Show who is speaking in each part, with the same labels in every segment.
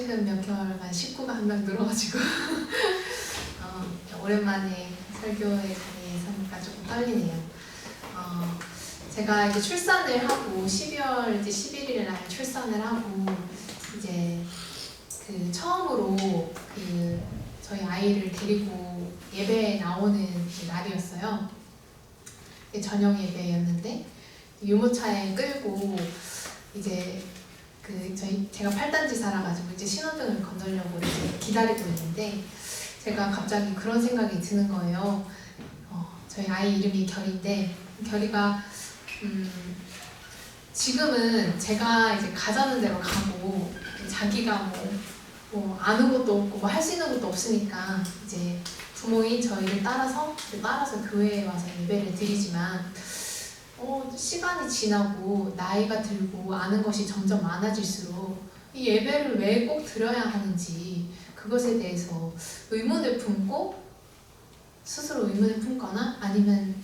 Speaker 1: 최근 몇 개월간 식구가 한 명 늘어가지고 오랜만에 설교의 자리에 서니까 조금 떨리네요. 제가 이제 출산을 하고 12월 이제 11일 날 출산을 하고 이제 그 처음으로 그 저희 아이를 데리고 예배에 나오는 날이었어요. 저녁 예배였는데 유모차에 끌고 이제 제가 팔단지사라 가지고 이제 신호등을 건너려고 이제 기다리고 있는데 제가 갑자기 그런 생각이 드는 거예요. 저희 아이 이름이 결인데 결이가 지금은 제가 이제 가자는 대로 가고 자기가 뭐 아는 것도 없고 뭐 할 수 있는 것도 없으니까 이제 부모인 저희를 따라서 교회에 와서 예배를 드리지만 시간이 지나고 나이가 들고 아는 것이 점점 많아질수록 이 예배를 왜 꼭 드려야 하는지 그것에 대해서 의문을 품고 스스로 의문을 품거나 아니면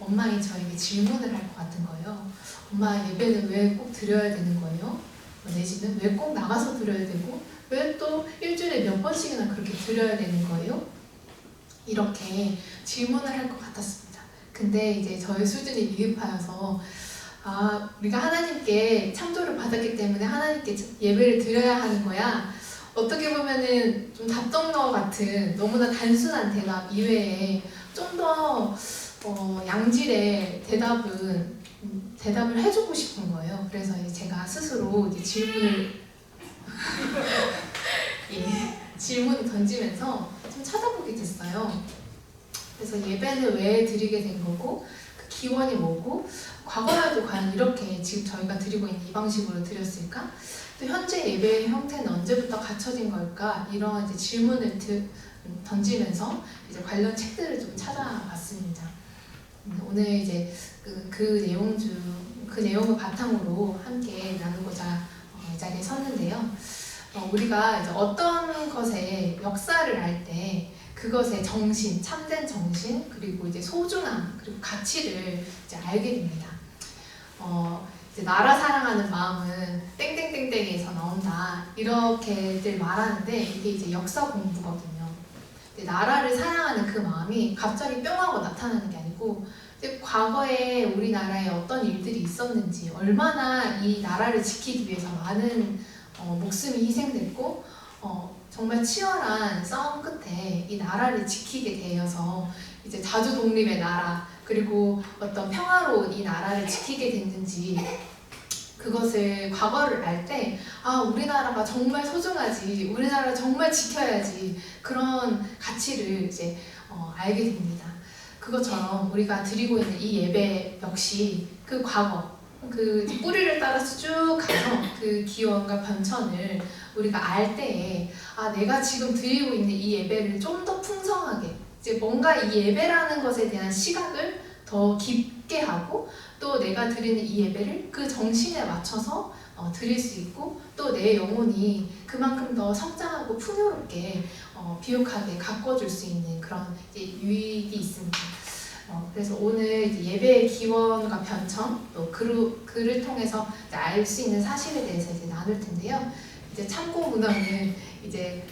Speaker 1: 엄마인 저에게 질문을 할 것 같은 거예요. 엄마, 예배는 왜 꼭 드려야 되는 거예요? 내지는 왜 꼭 나가서 드려야 되고 왜 또 일주일에 몇 번씩이나 그렇게 드려야 되는 거예요? 이렇게 질문을 할 것 같았습니다. 근데 이제 저의 수준이 미흡하여서 우리가 하나님께 창조를 받았기 때문에 하나님께 예배를 드려야 하는 거야. 어떻게 보면은 좀 답정너 같은 너무나 단순한 대답 이외에 좀 더 양질의 대답을 해주고 싶은 거예요. 그래서 제가 스스로 이제 질문을 던지면서 좀 찾아보게 됐어요. 그래서 예배는 왜 드리게 된 거고 그 기원이 뭐고 과거에도 과연 이렇게 지금 저희가 드리고 있는 이 방식으로 드렸을까? 또 현재 예배의 형태는 언제부터 갖춰진 걸까? 이런 이제 질문을 던지면서 이제 관련 책들을 좀 찾아봤습니다. 오늘 이제 그 내용을 바탕으로 함께 나누고자 이 자리에 섰는데요. 우리가 이제 어떤 것의 역사를 알 때 그것의 정신, 참된 정신, 그리고 이제 소중함, 그리고 가치를 이제 알게 됩니다. 이제 나라 사랑하는 마음은 땡땡땡땡에서 나온다 이렇게들 말하는데 이게 이제 역사 공부거든요. 나라를 사랑하는 그 마음이 갑자기 뿅 하고 나타나는 게 아니고 과거에 우리나라에 어떤 일들이 있었는지 얼마나 이 나라를 지키기 위해서 많은 목숨이 희생됐고 정말 치열한 싸움 끝에 이 나라를 지키게 되어서 이제 자주 독립의 나라 그리고 어떤 평화로운 이 나라를 지키게 됐는지 그것을 과거를 알 때 우리나라가 정말 소중하지 우리나라를 정말 지켜야지 그런 가치를 이제 알게 됩니다. 그것처럼 우리가 드리고 있는 이 예배 역시 그 과거 그 뿌리를 따라서 쭉 가서 그 기원과 변천을 우리가 알 때에 내가 지금 드리고 있는 이 예배를 좀 더 풍성하게 이제 뭔가 이 예배라는 것에 대한 시각을 더 깊게 하고 또 내가 드리는 이 예배를 그 정신에 맞춰서 드릴 수 있고 또 내 영혼이 그만큼 더 성장하고 풍요롭게 비옥하게 가꿔줄 수 있는 그런 유익이 있습니다. 그래서 오늘 이제 예배의 기원과 변천 또 그를 통해서 알 수 있는 사실에 대해서 이제 나눌 텐데요. 이제 참고 문헌은 이제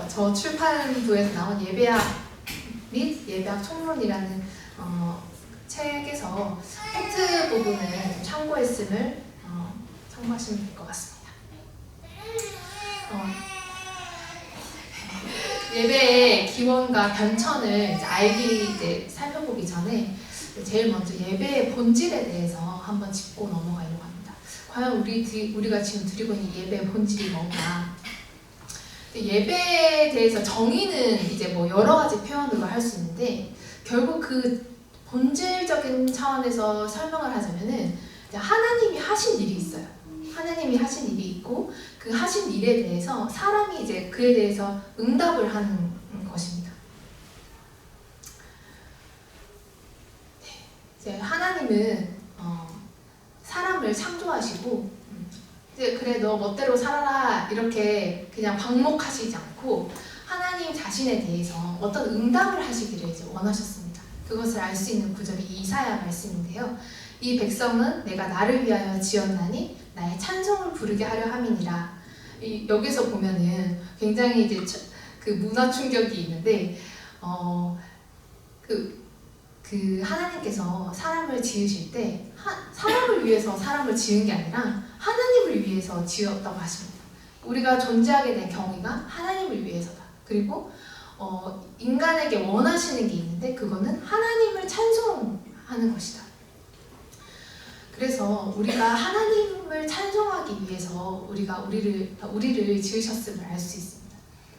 Speaker 1: 저 출판부에서 나온 예배학 및 예배학 총론이라는 책에서 팩트 부분을 좀 참고했음을 참고하시면 될 것 같습니다. 예배의 기원과 변천을 이제 살펴보기 전에 제일 먼저 예배의 본질에 대해서 한번 짚고 넘어가려고 합니다. 과연 우리가 지금 드리고 있는 예배의 본질이 뭔가? 예배에 대해서 정의는 이제 뭐 여러 가지 표현으로 할 수 있는데 결국 그 본질적인 차원에서 설명을 하자면은 하나님이 하신 일이 있어요. 하나님이 하신 일이 있고 그 하신 일에 대해서 사람이 이제 그에 대해서 응답을 하는 것입니다. 이제 하나님은 사람을 창조하시고 이제 그래 너 멋대로 살아라 이렇게 그냥 방목하시지 않고 하나님 자신에 대해서 어떤 응답을 하시기를 이제 원하셨습니다. 그것을 알 수 있는 구절이 이사야 말씀인데요. 이 백성은 내가 나를 위하여 지었나니 나의 찬송을 부르게 하려 함이니라. 여기서 보면은 굉장히 이제 그 문화 충격이 있는데 그 하나님께서 사람을 지으실 때 사람을 위해서 사람을 지은 게 아니라 하나님을 위해서 지었다고 하십니다. 우리가 존재하게 된 경위가 하나님을 위해서다. 그리고 인간에게 원하시는 게 있는데 그거는 하나님을 찬송하는 것이다. 그래서 우리가 하나님을 찬송하기 위해서 우리가 우리를 지으셨음을 알 수 있습니다.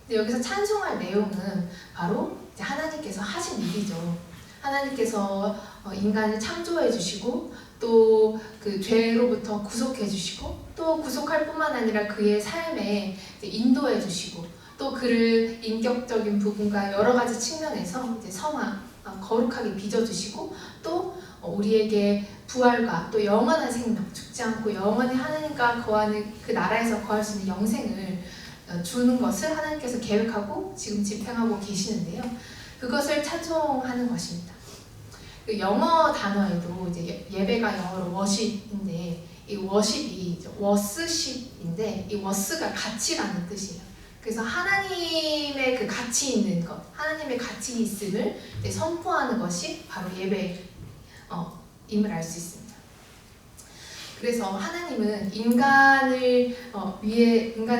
Speaker 1: 근데 여기서 찬송할 내용은 바로 이제 하나님께서 하신 일이죠. 하나님께서 인간을 창조해 주시고 또 그 죄로부터 구속해 주시고 또 구속할 뿐만 아니라 그의 삶에 인도해 주시고 또 그를 인격적인 부분과 여러 가지 측면에서 이제 거룩하게 빚어 주시고 또 우리에게 부활과 또 영원한 생명, 죽지 않고 영원히 하나님과 거하는 그 나라에서 거할 수 있는 영생을 주는 것을 하나님께서 계획하고 지금 집행하고 계시는데요. 그것을 찬송하는 것입니다. 그 영어 단어에도 이제 예배가 영어로 워십인데 이 워십이 워스십인데 이 워스가 가치라는 뜻이에요. 그래서 하나님의 그 가치 있는 것, 하나님의 가치 있음을 선포하는 것이 바로 예배임을 알 수 있습니다. 그래서 하나님은 인간을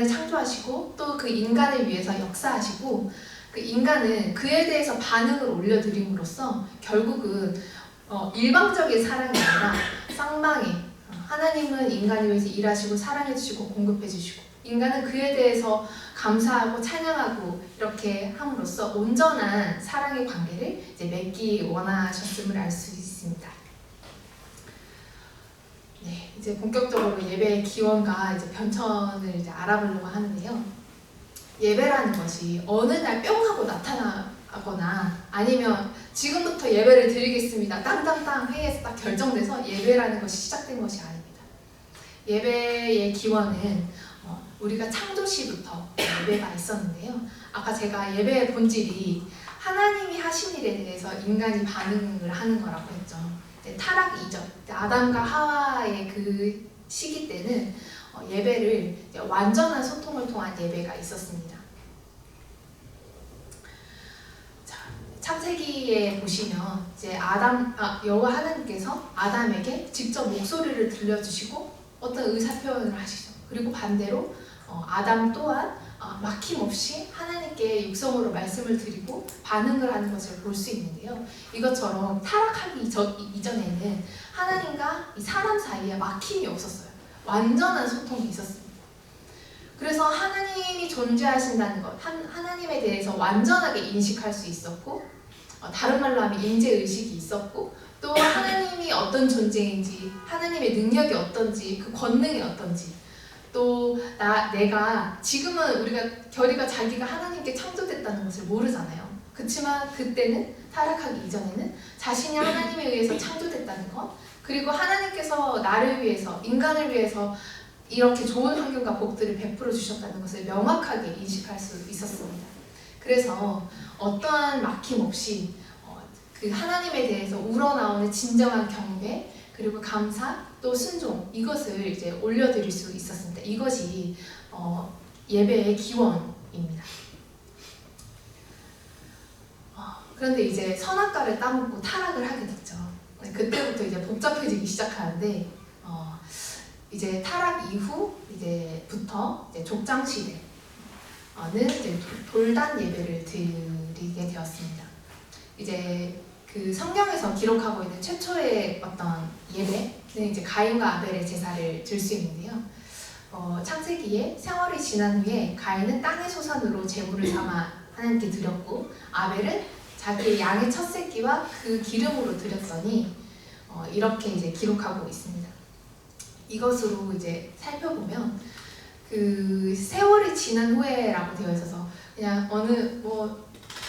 Speaker 1: 창조하시고 또 그 인간을 위해서 역사하시고 그 인간은 그에 대해서 반응을 올려드림으로써 결국은 일방적인 사랑이 아니라 쌍방의 하나님은 인간을 위해서 일하시고 사랑해주시고 공급해주시고 인간은 그에 대해서 감사하고 찬양하고 이렇게 함으로써 온전한 사랑의 관계를 이제 맺기 원하셨음을 알 수 있습니다. 네, 이제 본격적으로 예배의 기원과 이제 변천을 이제 알아보려고 하는데요. 예배라는 것이 어느 날 뿅 하고 나타나거나 아니면 지금부터 예배를 드리겠습니다. 땅땅땅 회의에서 딱 결정돼서 예배라는 것이 시작된 것이 아닙니다. 예배의 기원은 우리가 창조시부터 예배가 있었는데요. 아까 제가 예배의 본질이 하나님이 하신 일에 대해서 인간이 반응을 하는 거라고 했죠. 타락 이전, 아담과 하와의 그 시기 때는 예배를 완전한 소통을 통한 예배가 있었습니다. 자, 창세기에 보시면 이제 여호와 하나님께서 아담에게 직접 목소리를 들려주시고 어떤 의사 표현을 하시죠. 그리고 반대로 아담 또한 막힘없이 하나님께 육성으로 말씀을 드리고 반응을 하는 것을 볼 수 있는데요. 이것처럼 타락하기 이전에는 하나님과 이 사람 사이에 막힘이 없었어요. 완전한 소통이 있었습니다. 그래서 하나님이 존재하신다는 것, 하나님에 대해서 완전하게 인식할 수 있었고 다른 말로 하면 인재의식이 있었고 또 하나님이 어떤 존재인지 하나님의 능력이 어떤지 그 권능이 어떤지 또 내가 지금은 우리가 결의가 자기가 하나님께 창조됐다는 것을 모르잖아요. 그렇지만 그때는 타락하기 이전에는 자신이 하나님에 의해서 창조됐다는 것 그리고 하나님께서 나를 위해서 인간을 위해서 이렇게 좋은 환경과 복들을 베풀어 주셨다는 것을 명확하게 인식할 수 있었습니다. 그래서 어떠한 막힘 없이 그 하나님에 대해서 우러나오는 진정한 경배 그리고 감사 또 순종 이것을 이제 올려드릴 수 있었습니다. 이것이 예배의 기원입니다. 그런데 이제 선악과를 따먹고 타락을 하게 됐죠. 그때부터 이제 복잡해지기 시작하는데 이제 타락 이후 이제부터 이제 족장 시대는 이제 돌단 예배를 드리게 되었습니다. 이제 그 성경에서 기록하고 있는 최초의 어떤 예배는 이제 가인과 아벨의 제사를 들 수 있는데요. 창세기에 세월이 지난 후에 가인은 땅의 소산으로 제물을 삼아 하나님께 드렸고 아벨은 자기의 양의 첫 새끼와 그 기름으로 드렸더니 이렇게 이제 기록하고 있습니다. 이것으로 이제 살펴보면 그 세월이 지난 후에라고 되어 있어서 그냥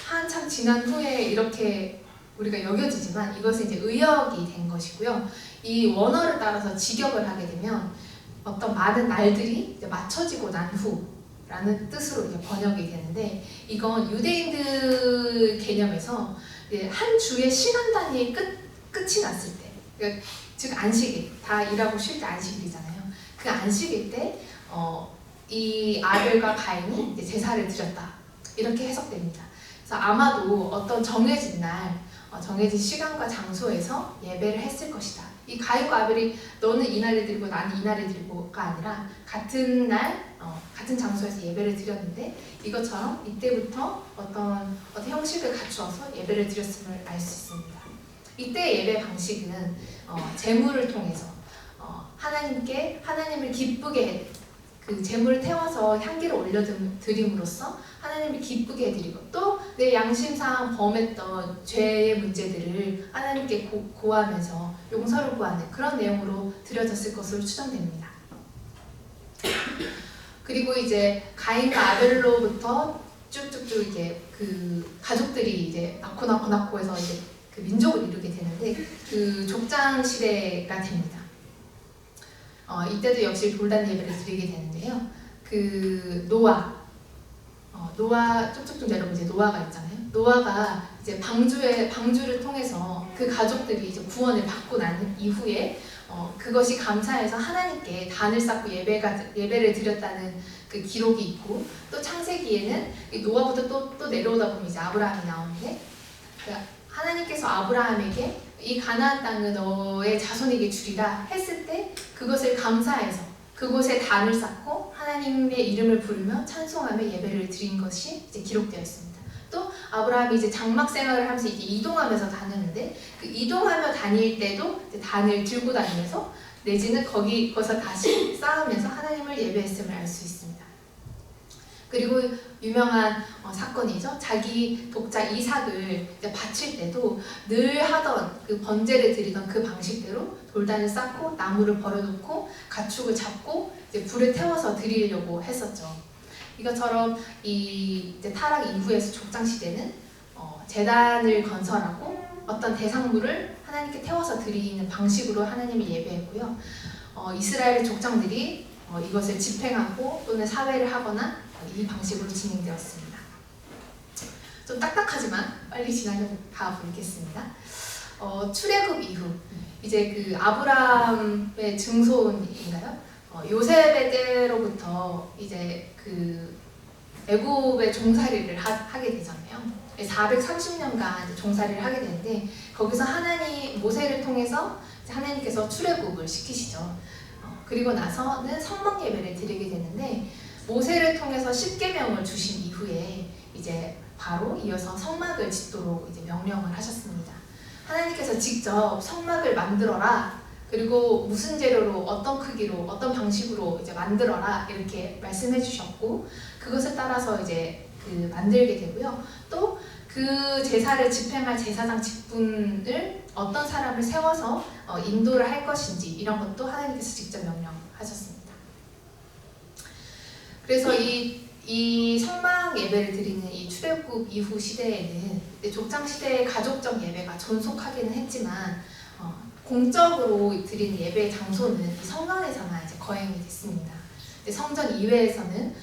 Speaker 1: 한참 지난 후에 이렇게 우리가 여겨지지만 이것은 이제 의역이 된 것이고요. 이 원어를 따라서 직역을 하게 되면 어떤 많은 날들이 이제 맞춰지고 난 후라는 뜻으로 이제 번역이 되는데 이건 유대인들 개념에서 한 주의 시간 단위의 끝이 났을 때 그러니까 즉 안식일 다 일하고 쉴 때 안식일이잖아요. 그 안식일 때 이 아벨과 가인이 이제 제사를 드렸다 이렇게 해석됩니다. 그래서 아마도 어떤 정해진 날, 정해진 시간과 장소에서 예배를 했을 것이다. 이 가인과 아벨이 너는 이날에 드리고 나는 이날에 드리고가 아니라 같은 날, 같은 장소에서 예배를 드렸는데 이것처럼 이때부터 어떤 형식을 갖추어서 예배를 드렸음을 알 수 있습니다. 이때 예배 방식은 제물을 통해서 하나님을 기쁘게 그 제물을 태워서 향기를 올려드림으로써 하나님을 기쁘게 해드리고 또 내 양심상 범했던 죄의 문제들을 하나님께 고하면서 용서를 구하는 그런 내용으로 드려졌을 것으로 추정됩니다. 그리고 이제 가인과 아벨로부터 쭉쭉쭉 이제 그 가족들이 이제 낳고 해서 이제 그 민족을 이루게 되는데 그 족장 시대가 됩니다. 이때도 역시 돌단 예배를 드리게 되는데요. 그 노아 쭉쭉쭉 내려오면 이제 노아가 있잖아요. 노아가 이제 방주를 통해서 그 가족들이 이제 구원을 받고 난 이후에 그것이 감사해서 하나님께 단을 쌓고 예배를 드렸다는 그 기록이 있고 또 창세기에는 노아부터 또 내려오다 보면 이제 아브라함이 나오는데 하나님께서 아브라함에게 이 가나안 땅을 너의 자손에게 주리라 했을 때 그것을 감사해서 그곳에 단을 쌓고 하나님의 이름을 부르며 찬송하며 예배를 드린 것이 이제 기록되어 있습니다. 또 아브라함이 이제 장막 생활을 하면서 이제 이동하면서 다녔는데 그 이동하며 다닐 때도 이제 단을 들고 다니면서 내지는 거기서 다시 쌓으면서 하나님을 예배했음을 알 수 있습니다. 그리고 유명한 사건이죠. 자기 독자 이삭을 이제 바칠 때도 늘 하던 그 번제를 드리던 그 방식대로 돌단을 쌓고 나무를 버려놓고 가축을 잡고 이제 불을 태워서 드리려고 했었죠. 이것처럼 이제 타락 이후에서 족장 시대는 제단을 건설하고 어떤 대상물을 하나님께 태워서 드리는 방식으로 하나님을 예배했고요. 이스라엘의 족장들이 이것을 집행하고 또는 사회를 하거나 이 방식으로 진행되었습니다. 좀 딱딱하지만 빨리 지나가 보겠습니다. 출애굽 이후 이제 그 아브라함의 증손인가요? 요셉의 때로부터 이제 그 애굽의 종살이를 하게 되잖아요. 430년간 종살이를 하게 되는데 거기서 모세를 통해서 하나님께서 출애굽을 시키시죠. 그리고 나서는 성막 예배를 드리게 되는데 모세를 통해서 십계명을 주신 이후에 이제 바로 이어서 성막을 짓도록 이제 명령을 하셨습니다. 하나님께서 직접 성막을 만들어라. 그리고 무슨 재료로 어떤 크기로 어떤 방식으로 이제 만들어라 이렇게 말씀해 주셨고 그것에 따라서 이제 그 만들게 되고요. 또 그 제사를 집행할 제사장 직분을 어떤 사람을 세워서 인도를 할 것인지 이런 것도 하나님께서 직접 명령하셨습니다. 그래서 이 성막 예배를 드리는 이 출애굽 이후 시대에는 족장 시대의 가족적 예배가 존속하기는 했지만 공적으로 드리는 예배의 장소는 이 성전에서만 이제 거행이 됐습니다. 성전 이외에서는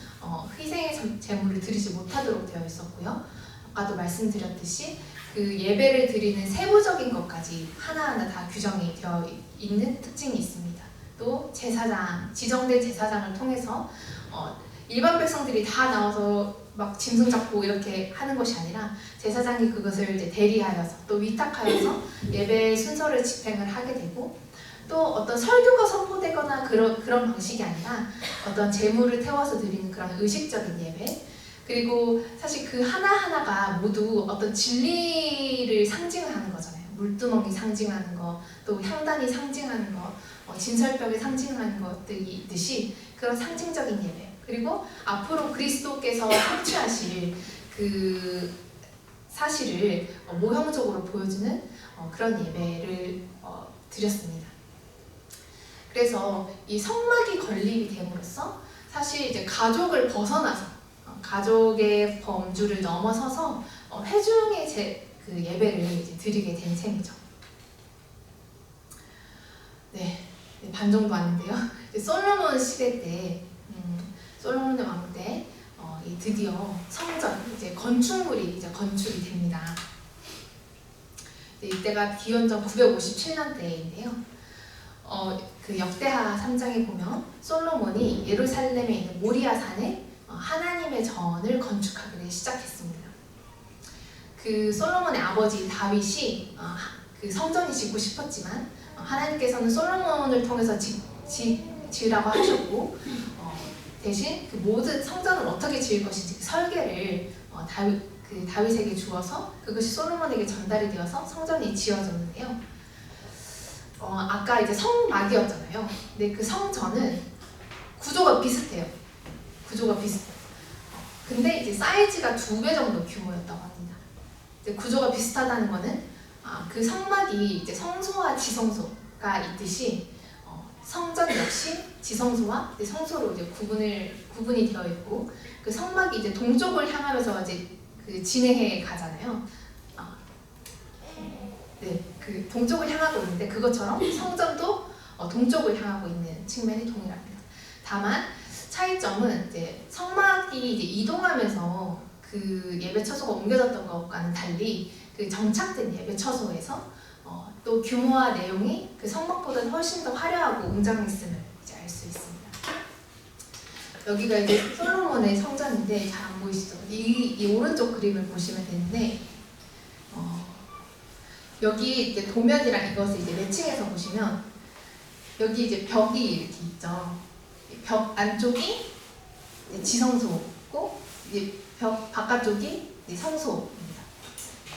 Speaker 1: 희생의 제물을 드리지 못하도록 되어 있었고요. 아까도 말씀드렸듯이 그 예배를 드리는 세부적인 것까지 하나하나 다 규정이 되어 있는 특징이 있습니다. 또 지정된 제사장을 통해서 일반 백성들이 다 나와서 막 짐승 잡고 이렇게 하는 것이 아니라 제사장이 그것을 이제 대리하여서 또 위탁하여서 예배의 순서를 집행을 하게 되고 또 어떤 설교가 선포되거나 그런 방식이 아니라 어떤 제물을 태워서 드리는 그런 의식적인 예배 그리고 사실 그 하나하나가 모두 어떤 진리를 상징하는 거잖아요. 물두멍이 상징하는 거, 또 향단이 상징하는 거, 진설벽이 상징하는 것들이듯이 그런 상징적인 예배 그리고 앞으로 그리스도께서 성취하실 그 사실을 모형적으로 보여주는 그런 예배를 드렸습니다. 그래서 이 성막이 건립이 됨으로써 사실 이제 가족을 벗어나서 가족의 범주를 넘어서서 회중의 그 예배를 이제 드리게 된 셈이죠. 네, 반 정도 왔는데요. 솔로몬 시대 때, 솔로몬 왕 때 드디어 성전 이제 건축물이 이제 건축이 됩니다. 이때가 기원전 957년대인데요. 그 역대하 3장에 보면 솔로몬이 예루살렘에 있는 모리아 산에 하나님의 전을 건축하기를 시작했습니다. 그 솔로몬의 아버지 다윗이 그 성전이 짓고 싶었지만 하나님께서는 솔로몬을 통해서 지으라고 하셨고 대신 그 모든 성전을 어떻게 지을 것인지 그 설계를 다윗에게 주어서 그것이 솔로몬에게 전달이 되어서 성전이 지어졌는데요. 아까 이제 성막이었잖아요. 근데 그 성전은 구조가 비슷해요. 근데 이제 사이즈가 2배 정도 규모였다고 합니다. 이제 구조가 비슷하다는 거는 그 성막이 이제 성소와 지성소가 있듯이 성전 역시 지성소와 성소로 이제 구분이 되어 있고 그 성막이 이제 동쪽을 향하면서 이제 그 진행해 가잖아요. 네, 그 동쪽을 향하고 있는데 그것처럼 성전도 동쪽을 향하고 있는 측면이 동일합니다. 다만 차이점은 이제 성막이 이제 이동하면서 그 예배 처소가 옮겨졌던 것과는 달리 그 정착된 예배 처소에서 또 규모와 내용이 그 성막보다 훨씬 더 화려하고 웅장했음을 이제 알 수 있습니다. 여기가 이제 솔로몬의 성전인데 잘 안 보이시죠? 이 오른쪽 그림을 보시면 되는데 여기 이제 도면이랑 이것을 이제 매칭해서 보시면 여기 이제 벽이 이렇게 있죠. 벽 안쪽이 이제 지성소고 이제 벽 바깥쪽이 이제 성소입니다.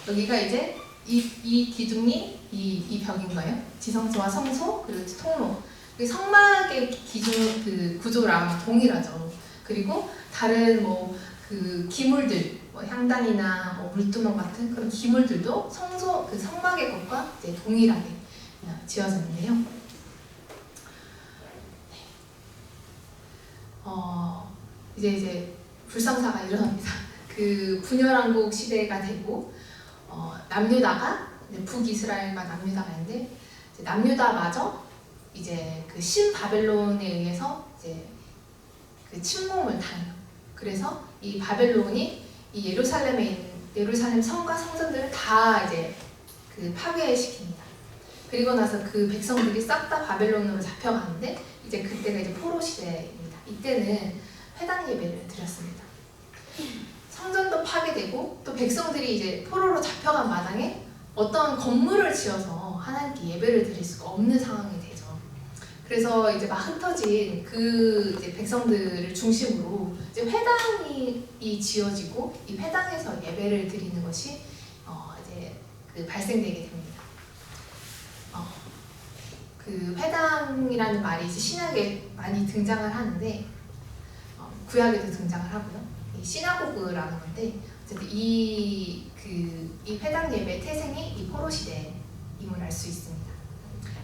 Speaker 1: 여기가 이제 이 기둥이 이 벽인 거예요. 지성소와 성소 그리고 통로. 성막의 기준 그 구조랑 동일하죠. 그리고 다른 그 기물들 향단이나 물두멍 같은 그런 기물들도 그 성막의 것과 이제 동일하게 지어졌는데요. 이제 불상사가 일어납니다. 그 분열왕국 시대가 되고 남유다가 북이스라엘과 남유다가 있는데 남유다마저 이제 그 신바벨론에 의해서 이제 그 침공을 당해요. 그래서 이 바벨론이 이 예루살렘 성과 성전들을 다 이제 그 파괴시킵니다. 그리고 나서 그 백성들이 싹 다 바벨론으로 잡혀가는데 이제 그때가 이제 포로 시대입니다. 이때는 회당 예배를 드렸습니다. 성전도 파괴되고 또 백성들이 이제 포로로 잡혀간 마당에 어떤 건물을 지어서 하나님께 예배를 드릴 수가 없는 상황이 되죠. 그래서 이제 막 흩어진 그 이제 백성들을 중심으로 이제 회당이 지어지고 이 회당에서 예배를 드리는 것이 이제 그 발생되게 됩니다. 그 회당이라는 말이 이제 신약에 많이 등장을 하는데 구약에도 등장을 하고요. 이 시나고그라는 건데 어쨌든 이 회당 예배 태생이 이 포로 시대임을 알 수 있습니다.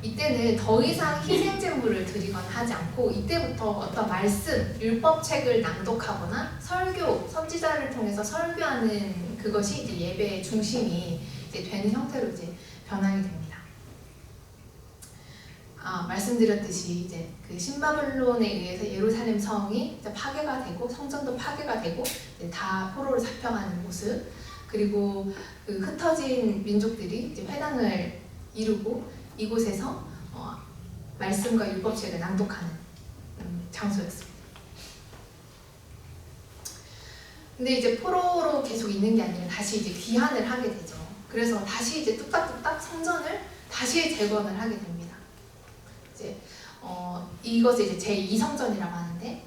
Speaker 1: 이때는 더 이상 희생 제물을 드리거나 하지 않고 이때부터 어떤 말씀, 율법책을 낭독하거나 설교, 선지자를 통해서 설교하는 그것이 이제 예배의 중심이 이제 되는 형태로 이제 변하게 됩니다. 말씀드렸듯이 이제 그 신바벨론에 의해서 예루살렘 성이 이제 파괴가 되고 성전도 파괴가 되고 이제 다 포로로 잡혀가는 모습, 그리고 그 흩어진 민족들이 이제 회당을 이루고 이곳에서 말씀과 율법책을 낭독하는 장소였습니다. 근데 이제 포로로 계속 있는 게 아니라 다시 이제 귀환을 하게 되죠. 그래서 다시 이제 뚝딱뚝딱 성전을 다시 재건을 하게 됩니다. 이제 이것을 이제 제2성전이라고 하는데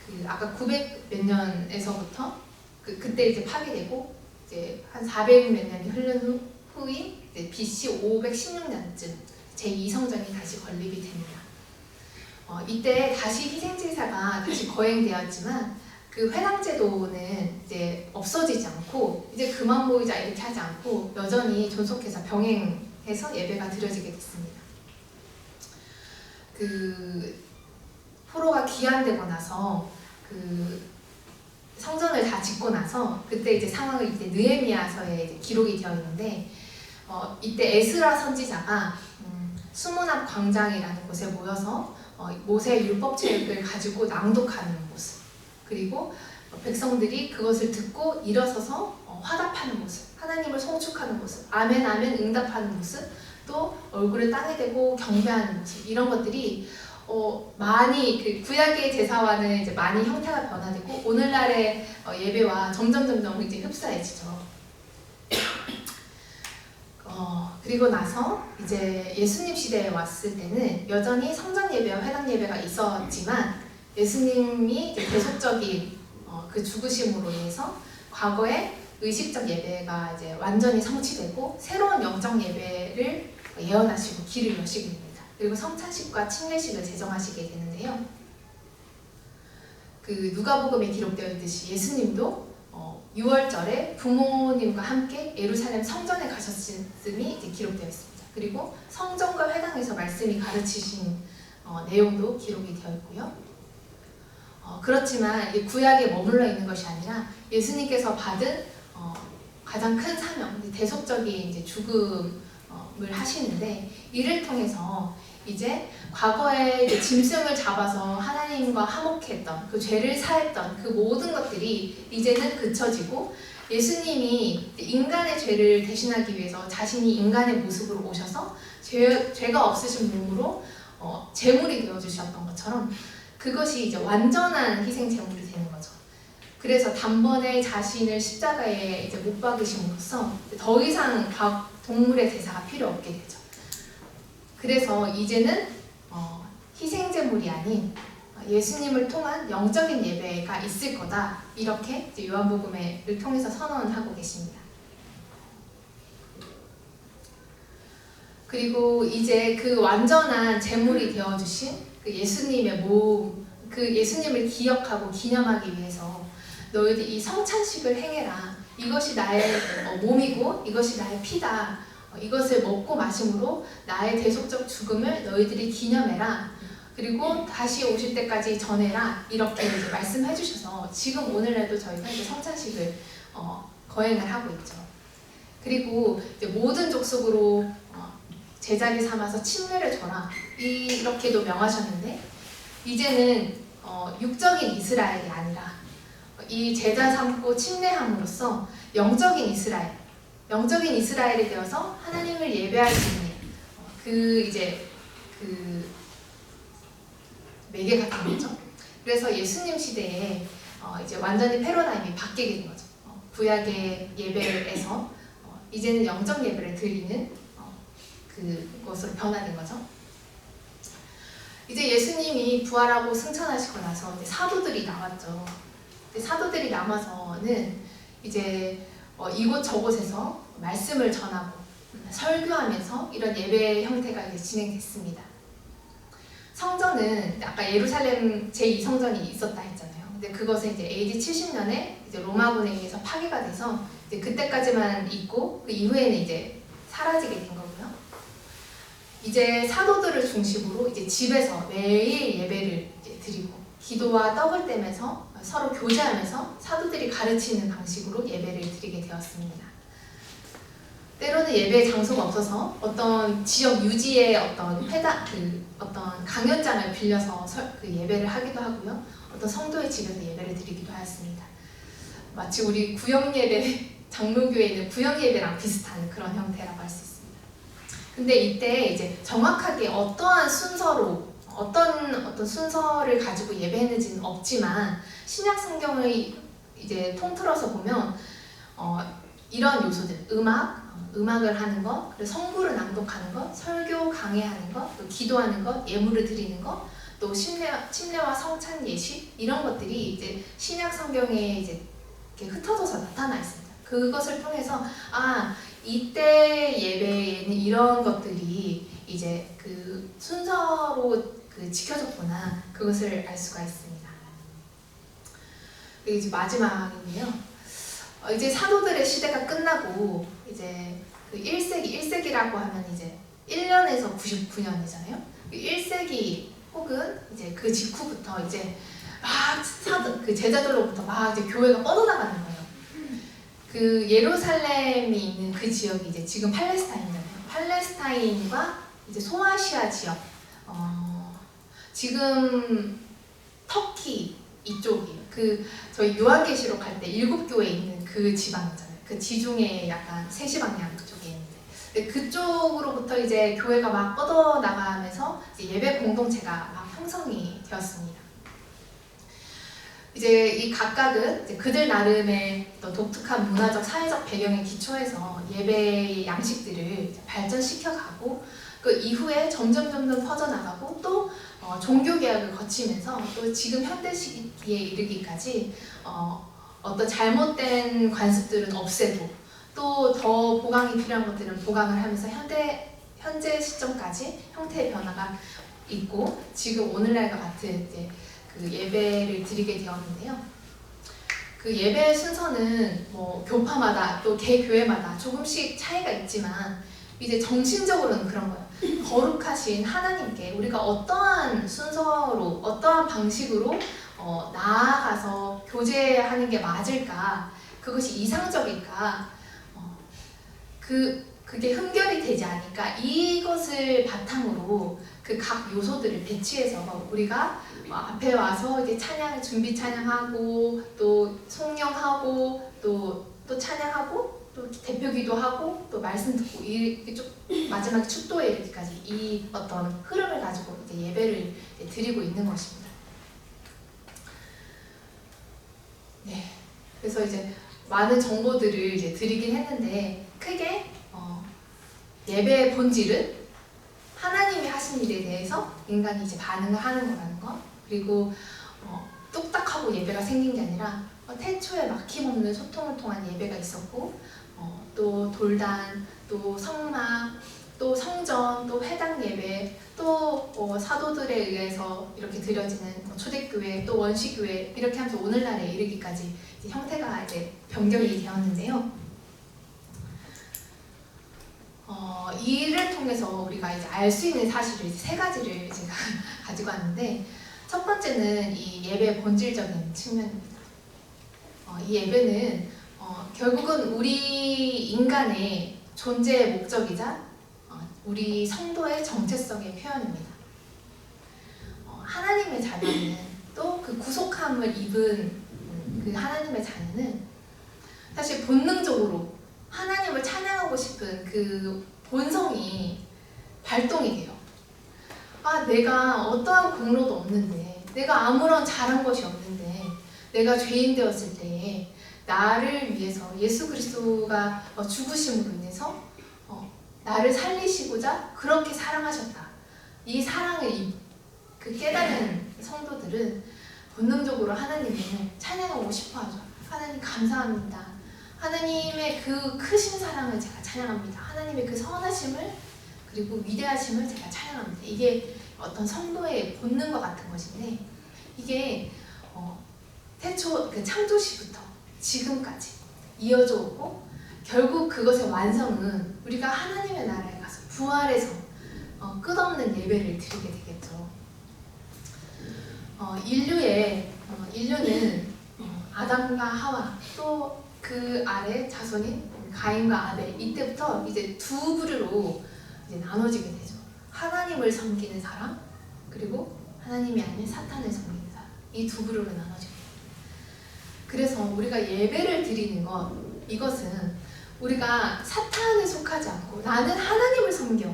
Speaker 1: 그 아까 900 몇 년에서부터 그때 이제 파괴되고 이제 한 400 몇 년이 흐른 후인 이제 BC 516년쯤 제2성전이 다시 건립이 됩니다. 이때 다시 희생제사가 다시 거행되었지만 그 회당제도는 이제 없어지지 않고 이제 그만 보이자 이렇게 하지 않고 여전히 존속해서 병행해서 예배가 드려지게 됐습니다. 그 포로가 귀환되고 나서 그 성전을 다 짓고 나서 그때 이제 상황을 이제 느헤미야서에 이제 기록이 되어 있는데 이때 에스라 선지자가 수문 앞 광장이라는 곳에 모여서 모세의 율법책을 가지고 낭독하는 모습, 그리고 백성들이 그것을 듣고 일어서서 화답하는 모습, 하나님을 송축하는 모습, 아멘 아멘 응답하는 모습, 또 얼굴을 땅에 대고 경배하는 모습, 이런 것들이 많이 그 구약의 제사와는 이제 많이 형태가 변화되고 오늘날의 예배와 점점 이제 흡사해지죠. 그리고 나서 이제 예수님 시대에 왔을 때는 여전히 성전 예배와 회당 예배가 있었지만 예수님이 이제 계속적인 그 죽으심으로 인해서 과거의 의식적 예배가 이제 완전히 성취되고 새로운 영적 예배를 예언하시고 길을 여시게 됩니다. 그리고 성찬식과 침례식을 제정하시게 되는데요. 그 누가복음에 기록되어 있듯이 예수님도 6월절에 부모님과 함께 예루살렘 성전에 가셨음이 이제 기록되어 있습니다. 그리고 성전과 회당에서 말씀이 가르치신 내용도 기록이 되어 있고요. 그렇지만 구약에 머물러 있는 것이 아니라 예수님께서 받은 가장 큰 사명, 대속적인 이제 죽음을 하시는데 이를 통해서 이제 과거에 이제 짐승을 잡아서 하나님과 화목했던 그 죄를 사했던 그 모든 것들이 이제는 그쳐지고 예수님이 인간의 죄를 대신하기 위해서 자신이 인간의 모습으로 오셔서 죄가 없으신 몸으로 제물이 되어주셨던 것처럼 그것이 이제 완전한 희생 제물이 되는 거죠. 그래서 단번에 자신을 십자가에 이제 못 박으심으로써 더 이상 동물의 제사가 필요 없게 되죠. 그래서 이제는 희생 제물이 아닌 예수님을 통한 영적인 예배가 있을 거다. 이렇게 이제 요한복음을 통해서 선언하고 계십니다. 그리고 이제 그 완전한 제물이 되어주신 그 예수님의 몸, 그 예수님을 기억하고 기념하기 위해서 너희들 이 성찬식을 행해라. 이것이 나의 몸이고 이것이 나의 피다. 이것을 먹고 마심으로 나의 대속적 죽음을 너희들이 기념해라. 그리고 다시 오실 때까지 전해라. 이렇게 이제 말씀해 주셔서 지금 오늘날도 저희가 이제 성찬식을 거행을 하고 있죠. 그리고 이제 모든 족속으로 제자리 삼아서 침례를 줘라. 이렇게도 명하셨는데 이제는 육적인 이스라엘이 아니라 이 제자 삼고 침례함으로써 영적인 이스라엘이 되어서 하나님을 예배할 수 있는 그 매개가 된 거죠. 그래서 예수님 시대에 이제 완전히 패러다임이 바뀌게 된 거죠. 구약의 예배에서 이제는 영적 예배를 드리는 그것으로 변화된 거죠. 이제 예수님이 부활하고 승천하시고 나서 이제 사도들이 나왔죠. 사도들이 남아서는 이제 이곳 저곳에서 말씀을 전하고 설교하면서 이런 예배 형태가 이제 진행됐습니다. 성전은 아까 예루살렘 제2성전이 있었다 했잖아요. 근데 그것은 이제 AD 70년에 이제 로마군에 의해서 파괴가 돼서 이제 그때까지만 있고 그 이후에는 이제 사라지게 된 거고요. 이제 사도들을 중심으로 이제 집에서 매일 예배를 이제 드리고 기도와 떡을 떼면서 서로 교제하면서 사도들이 가르치는 방식으로 예배를 드리게 되었습니다. 때로는 예배 장소가 없어서 어떤 지역 유지의 어떤 어떤 강연장을 빌려서 예배를 하기도 하고요. 어떤 성도의 집에서 예배를 드리기도 하였습니다. 마치 우리 구역 예배, 장로교에 있는 구역 예배랑 비슷한 그런 형태라고 할 수 있습니다. 근데 이때 이제 정확하게 어떠한 순서로 어떤 순서를 가지고 예배했는지는 없지만 신약 성경을 이제 통틀어서 보면 이런 요소들, 음악을 하는 것, 그리고 성구를 낭독하는 것, 설교 강해하는 것, 또 기도하는 것, 예물을 드리는 것, 또 침례와 성찬 예식 이런 것들이 이제 신약 성경에 이제 이렇게 흩어져서 나타나 있습니다. 그것을 통해서 이때 예배에는 이런 것들이 이제 그 순서로 지켜졌구나, 그것을 알 수가 있습니다. 그리고 이제 마지막이고요. 이제 사도들의 시대가 끝나고 이제 그 1세기라고 하면 이제 1년에서 99년이잖아요. 1세기 혹은 이제 그 직후부터 이제 막 그 제자들로부터 막 이제 교회가 뻗어나가는 거예요. 그 예루살렘이 있는 그 지역이 이제 지금 팔레스타인이잖아요. 팔레스타인과 이제 소아시아 지역, 지금 터키 이쪽이에요. 저희 요한계시록 할 때 7교회 있는 그 지방 있잖아요. 그 지중해 약간 세시 방향 쪽에 있는데 근데 그쪽으로부터 이제 교회가 막 뻗어 나가면서 이제 예배 공동체가 막 형성이 되었습니다. 이제 이 각각은 이제 그들 나름의 또 독특한 문화적, 사회적 배경에 기초해서 예배의 양식들을 이제 발전시켜가고 그 이후에 점점 퍼져나가고 또 종교 개혁을 거치면서 또 지금 현대 시기에 이르기까지 어떤 잘못된 관습들은 없애고 또 더 보강이 필요한 것들은 보강을 하면서 현재 시점까지 형태의 변화가 있고 지금 오늘날과 같은 이제 그 예배를 드리게 되었는데요. 그 예배 순서는 뭐 교파마다 또 개교회마다 조금씩 차이가 있지만 이제 정신적으로는 그런 거예요. 거룩하신 하나님께 우리가 어떠한 순서로 어떠한 방식으로 나아가서 교제하는 게 맞을까, 그것이 이상적일까, 그게 흠결이 되지 않을까, 이것을 바탕으로 그 각 요소들을 배치해서 우리가 앞에 와서 이제 준비 찬양하고 또 송영하고 또 찬양하고 또 대표기도 하고 또 말씀 듣고 이렇게 쭉 마지막 축도에 이르기까지 이 어떤 흐름을 가지고 이제 예배를 드리고 있는 것입니다. 네, 그래서 이제 많은 정보들을 이제 드리긴 했는데 크게 예배의 본질은 하나님이 하신 일에 대해서 인간이 이제 반응을 하는 거라는 거, 그리고 뚝딱하고 예배가 생긴 게 아니라 태초에 막힘없는 소통을 통한 예배가 있었고 또 돌단, 또 성막, 또 성전, 또 회당 예배, 또 사도들에 의해서 이렇게 드려지는 초대교회, 또 원시교회 이렇게 하면서 오늘날에 이르기까지 이제 형태가 이제 변경이 되었는데요. 이를 통해서 우리가 이제 알 수 있는 사실을 이제 세 가지를 제가 가지고 왔는데, 첫 번째는 이 예배의 본질적인 측면입니다. 이 예배는 결국은 우리 인간의 존재의 목적이자 우리 성도의 정체성의 표현입니다. 하나님의 자녀는 또 그 구속함을 입은 그 하나님의 자녀는 사실 본능적으로 하나님을 찬양하고 싶은 그 본성이 발동이 돼요. 내가 어떠한 공로도 없는데, 내가 아무런 잘한 것이 없는데, 내가 죄인 되었을 때에 나를 위해서 예수 그리스도가 죽으심으로 인해서 나를 살리시고자 그렇게 사랑하셨다. 이 사랑을 그 깨닫는 성도들은 본능적으로 하나님을 찬양하고 싶어하죠. 하나님 감사합니다. 하나님의 그 크신 사랑을 제가 찬양합니다. 하나님의 그 선하심을 그리고 위대하심을 제가 찬양합니다. 이게 어떤 성도의 본능과 같은 것인데, 이게 태초 그 창조시부터 지금까지 이어져 오고 결국 그것의 완성은 우리가 하나님의 나라에 가서 부활해서 끝없는 예배를 드리게 되겠죠. 인류는 아담과 하와 또 그 아래 자손인 가인과 아벨, 이때부터 이제 두 부류로 이제 나눠지게 되죠. 하나님을 섬기는 사람, 그리고 하나님이 아닌 사탄을 섬기는 사람, 이 두 부류로 나눠지게 돼요. 그래서 우리가 예배를 드리는 것, 이것은 우리가 사탄에 속하지 않고 나는 하나님을 섬겨,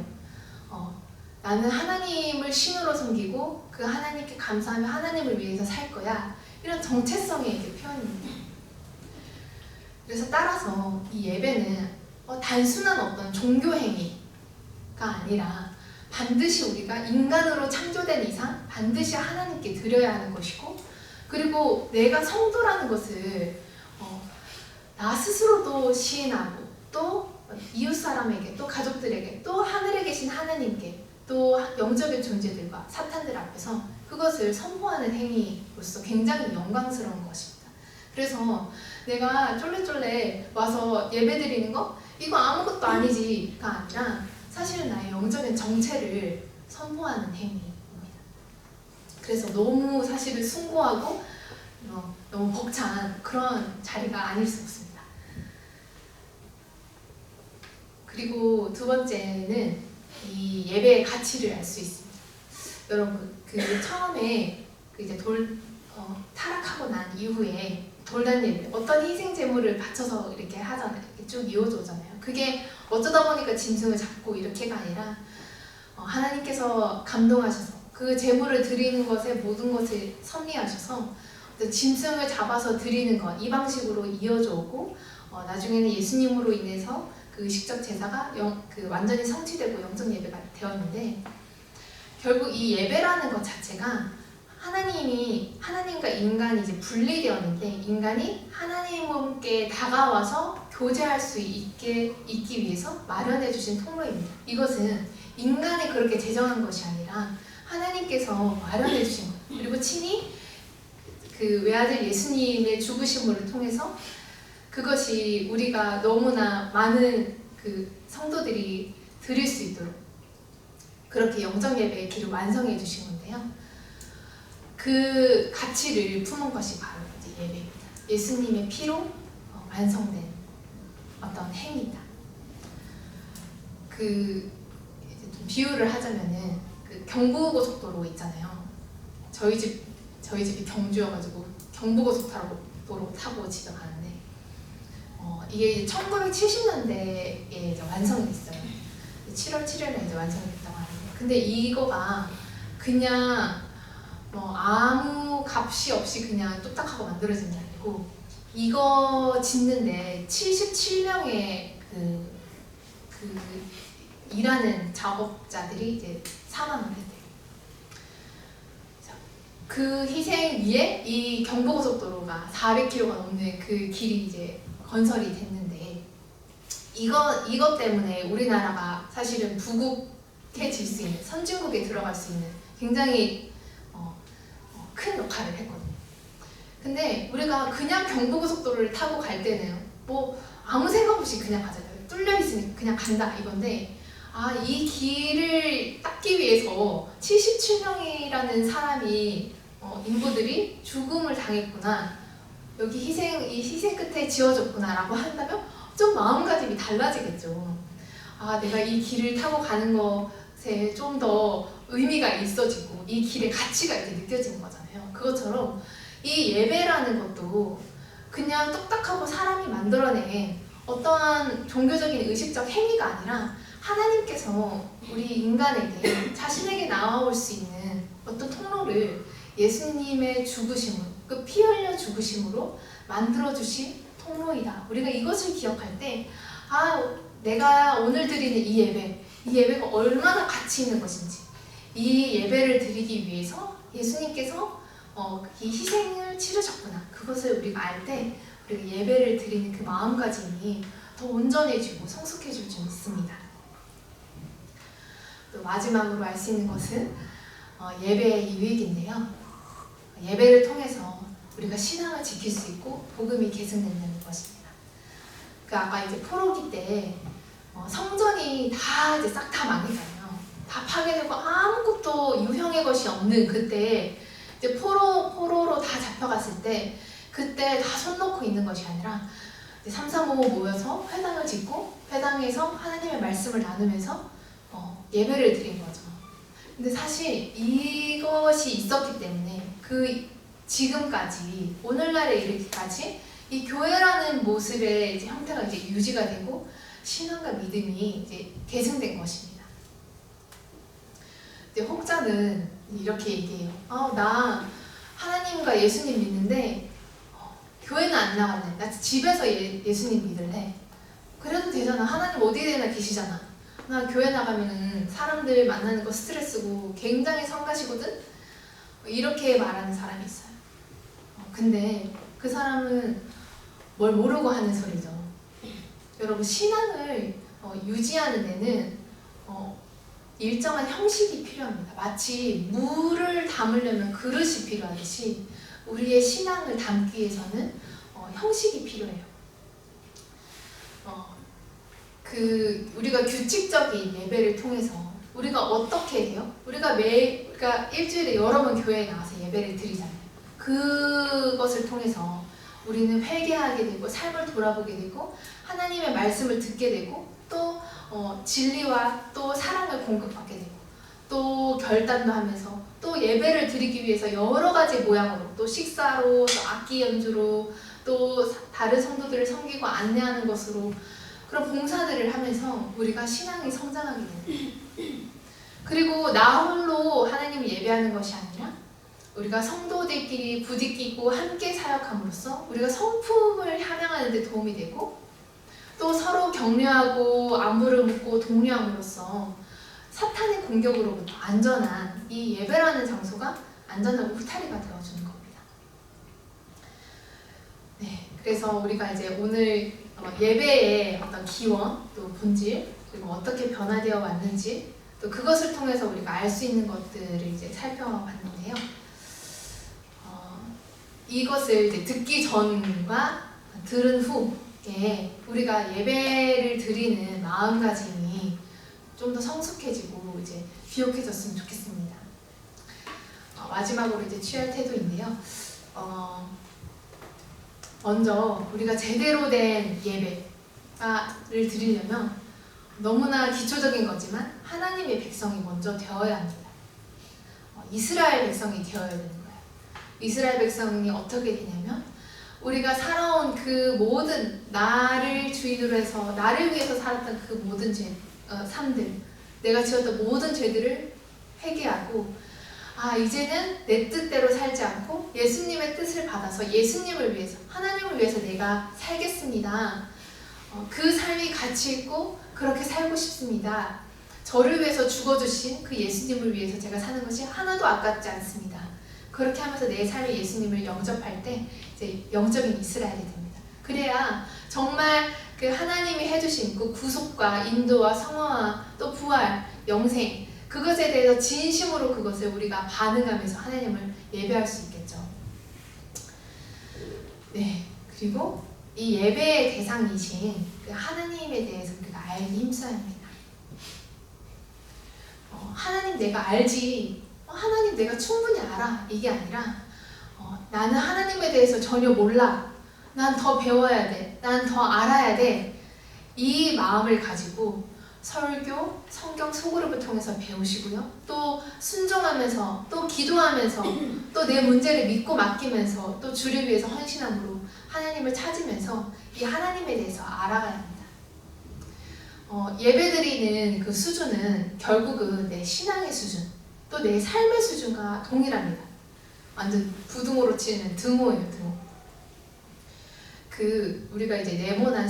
Speaker 1: 나는 하나님을 신으로 섬기고 그 하나님께 감사하며 하나님을 위해서 살 거야, 이런 정체성의 이제 표현입니다. 그래서 따라서 이 예배는 단순한 어떤 종교 행위가 아니라 반드시 우리가 인간으로 창조된 이상 반드시 하나님께 드려야 하는 것이고, 그리고 내가 성도라는 것을 나 스스로도 시인하고 또 이웃 사람에게, 또 가족들에게, 또 하늘에 계신 하나님께, 또 영적인 존재들과 사탄들 앞에서 그것을 선포하는 행위로서 굉장히 영광스러운 것입니다. 그래서 내가 쫄래쫄래 와서 예배드리는 거, 이거 아무것도 아니지가 아니라 사실은 나의 영적인 정체를 선포하는 행위입니다. 그래서 너무 사실은 숭고하고 너무 벅찬 그런 자리가 아닐 수 없습니다. 그리고 두 번째는 이 예배의 가치를 알 수 있습니다. 여러분, 그 처음에 이제 타락하고 난 이후에 돌단 예배, 어떤 희생 제물을 바쳐서 이렇게 하잖아요. 이렇게 쭉 이어져 오잖아요. 그게 어쩌다 보니까 짐승을 잡고 이렇게가 아니라 하나님께서 감동하셔서 그 제물을 드리는 것에 모든 것을 섭리하셔서 짐승을 잡아서 드리는 것, 이 방식으로 이어져 오고 나중에는 예수님으로 인해서 그 의식적 제사가 완전히 성취되고 영적 예배가 되었는데, 결국 이 예배라는 것 자체가 하나님과 인간이 이제 분리되었는데, 인간이 하나님께 다가와서 교제할 수 있기 위해서 마련해 주신 통로입니다. 이것은 인간이 그렇게 제정한 것이 아니라 하나님께서 마련해 주신 것, 그리고 친히 그 외아들 예수님의 죽으심을 통해서 그것이 우리가 너무나 많은 그 성도들이 드릴 수 있도록 그렇게 영적 예배의 길을 완성해 주신 건데요. 그 가치를 품은 것이 바로 이제 예배입니다. 예수님의 피로 완성된 어떤 행위다. 그 이제 좀 비유를 하자면은 그 경부고속도로 있잖아요. 저희 집이 경주여가지고 경부고속도로 타고 집에 가는데 이게 1970년대에 이제 완성이 됐어요. 7월 7일에 이제 완성이 됐다고 하는데, 근데 이거가 그냥 아무 값이 없이 그냥 뚝딱하고 만들어진 게 아니고, 이거 짓는데 77명의 그 일하는 작업자들이 이제 사망을 했대요. 그 희생 위에 이 경부고속도로가 400km가 넘는 그 길이 이제 건설이 됐는데, 이것 때문에 우리나라가 사실은 부국해질 수 있는, 선진국에 들어갈 수 있는 굉장히 큰 역할을 했거든요. 근데 우리가 그냥 경부고속도로를 타고 갈 때는 뭐 아무 생각 없이 그냥 가잖아요. 뚫려 있으니까 그냥 간다 이건데, 이 길을 닦기 위해서 77명이라는 사람이 인부들이 죽음을 당했구나, 여기 이 희생 끝에 지어졌구나라고 한다면 좀 마음가짐이 달라지겠죠. 내가 이 길을 타고 가는 것에 좀 더 의미가 있어지고 이 길의 가치가 이제 느껴지는 거잖아요. 그것처럼 이 예배라는 것도 그냥 뚝딱하고 사람이 만들어낸 어떠한 종교적인 의식적 행위가 아니라 하나님께서 우리 인간에게 자신에게 나아올 수 있는 어떤 통로를 예수님의 죽으심으로, 그 피 흘려 죽으심으로 만들어주신 통로이다. 우리가 이것을 기억할 때 내가 오늘 드리는 이 예배가 얼마나 가치 있는 것인지, 이 예배를 드리기 위해서 예수님께서 이 희생을 치르셨구나, 그것을 우리가 알 때 우리가 예배를 드리는 그 마음가짐이 더 온전해지고 성숙해질 줄 믿습니다. 또 마지막으로 알 수 있는 것은 예배의 유익인데요. 예배를 통해서 우리가 신앙을 지킬 수 있고 복음이 계승된다는 것입니다. 아까 이제 포로기 때 성전이 다 이제 싹 다 망했잖아요. 다 파괴되고 아무것도 유형의 것이 없는 그때, 이제 포로로 다 잡혀갔을 때, 그때 다 손 놓고 있는 것이 아니라 3, 4, 5 모여서 회당을 짓고 회당에서 하나님의 말씀을 나누면서 예배를 드린 거죠. 근데 사실 이것이 있었기 때문에 지금까지 오늘날에 이르기까지 이 교회라는 모습의 이제 형태가 이제 유지가 되고 신앙과 믿음이 이제 계승된 것입니다. 이제 혹자는 이렇게 얘기해요. 나 하나님과 예수님 믿는데 교회는 안 나갈래. 나 집에서 예수님 믿을래. 그래도 되잖아. 하나님 어디에나 계시잖아. 나 교회 나가면은 사람들 만나는 거 스트레스고 굉장히 성가시거든. 이렇게 말하는 사람이 있어요. 근데 그 사람은 뭘 모르고 하는 소리죠. 여러분, 신앙을 유지하는 데는 일정한 형식이 필요합니다. 마치 물을 담으려면 그릇이 필요하듯이 우리의 신앙을 담기 위해서는 형식이 필요해요. 우리가 규칙적인 예배를 통해서 우리가 어떻게 해요? 우리가 일주일에 여러 번 교회에 나와서 예배를 드리잖아요. 그것을 통해서 우리는 회개하게 되고 삶을 돌아보게 되고 하나님의 말씀을 듣게 되고 또 진리와 또 사랑을 공급받게 되고 또 결단도 하면서 또 예배를 드리기 위해서 여러 가지 모양으로, 또 식사로, 또 악기 연주로, 또 다른 성도들을 섬기고 안내하는 것으로 그런 봉사들을 하면서 우리가 신앙이 성장하게 됩니다. 그리고 나 홀로 하나님을 예배하는 것이 아니라 우리가 성도들끼리 부딪히고 함께 사역함으로써 우리가 성품을 함양하는 데 도움이 되고, 또 서로 격려하고 안부를 묻고 독려함으로써 사탄의 공격으로부터 안전한 이 예배라는 장소가 안전한 울타리가 되어주는 겁니다. 네, 그래서 우리가 이제 오늘 예배의 어떤 기원, 또 본질, 그리고 어떻게 변화되어 왔는지, 또 그것을 통해서 우리가 알 수 있는 것들을 이제 살펴봤는데요. 이것을 이제 듣기 전과 들은 후에 우리가 예배를 드리는 마음가짐이 좀 더 성숙해지고 이제 비옥해졌으면 좋겠습니다. 마지막으로 이제 취할 태도인데요. 먼저 우리가 제대로 된 예배를 드리려면 너무나 기초적인 거지만 하나님의 백성이 먼저 되어야 합니다. 이스라엘 백성이 되어야 되는 거예요. 이스라엘 백성이 어떻게 되냐면 우리가 살아온 그 모든 나를 주인으로 해서 나를 위해서 살았던 그 모든 삶들, 내가 지었던 모든 죄들을 회개하고 이제는 내 뜻대로 살지 않고 예수님의 뜻을 받아서 예수님을 위해서, 하나님을 위해서 내가 살겠습니다. 그 삶이 가치 있고 그렇게 살고 싶습니다. 저를 위해서 죽어주신 그 예수님을 위해서 제가 사는 것이 하나도 아깝지 않습니다. 그렇게 하면서 내 삶의 예수님을 영접할 때 이제 영적인 이스라엘이 됩니다. 그래야 정말 그 하나님이 해주신 그 구속과 인도와 성화와 또 부활, 영생, 그것에 대해서 진심으로 그것을 우리가 반응하면서 하나님을 예배할 수 있겠죠. 네, 그리고 이 예배의 대상이신 그 하나님에 대해서 우리가 알기 힘써야 합니다. 하나님 내가 알지, 하나님 내가 충분히 알아, 이게 아니라 나는 하나님에 대해서 전혀 몰라, 난 더 배워야 돼, 난 더 알아야 돼, 이 마음을 가지고 설교, 성경 소그룹을 통해서 배우시고요. 또 순종하면서, 또 기도하면서, 또 내 문제를 믿고 맡기면서, 또 주를 위해서 헌신함으로 하나님을 찾으면서 이 하나님에 대해서 알아가야 합니다. 예배드리는 그 수준은 결국은 내 신앙의 수준, 또 내 삶의 수준과 동일합니다. 완전 부등호로 치는 등호예요, 등호. 우리가 이제 네모난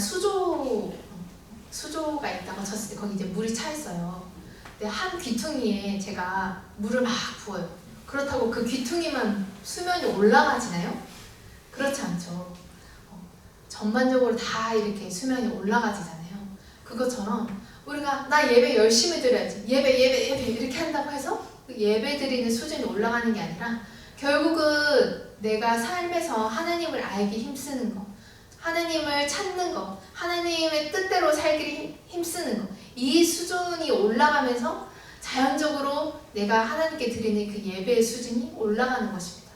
Speaker 1: 수조가 있다고 쳤을 때 거기 이제 물이 차 있어요. 근데 한 귀퉁이에 제가 물을 막 부어요. 그렇다고 그 귀퉁이만 수면이 올라가지나요? 그렇지 않죠. 전반적으로 다 이렇게 수면이 올라가지잖아요. 그것처럼 우리가 나 예배 열심히 드려야지, 예배 이렇게 한다고 해서 그 예배 드리는 수준이 올라가는 게 아니라 결국은 내가 삶에서 하나님을 알기 힘쓰는 거, 하나님을 찾는 거, 하나님의 뜻대로 살기를 힘쓰는 거, 이 수준이 올라가면서 자연적으로 내가 하나님께 드리는 그 예배의 수준이 올라가는 것입니다.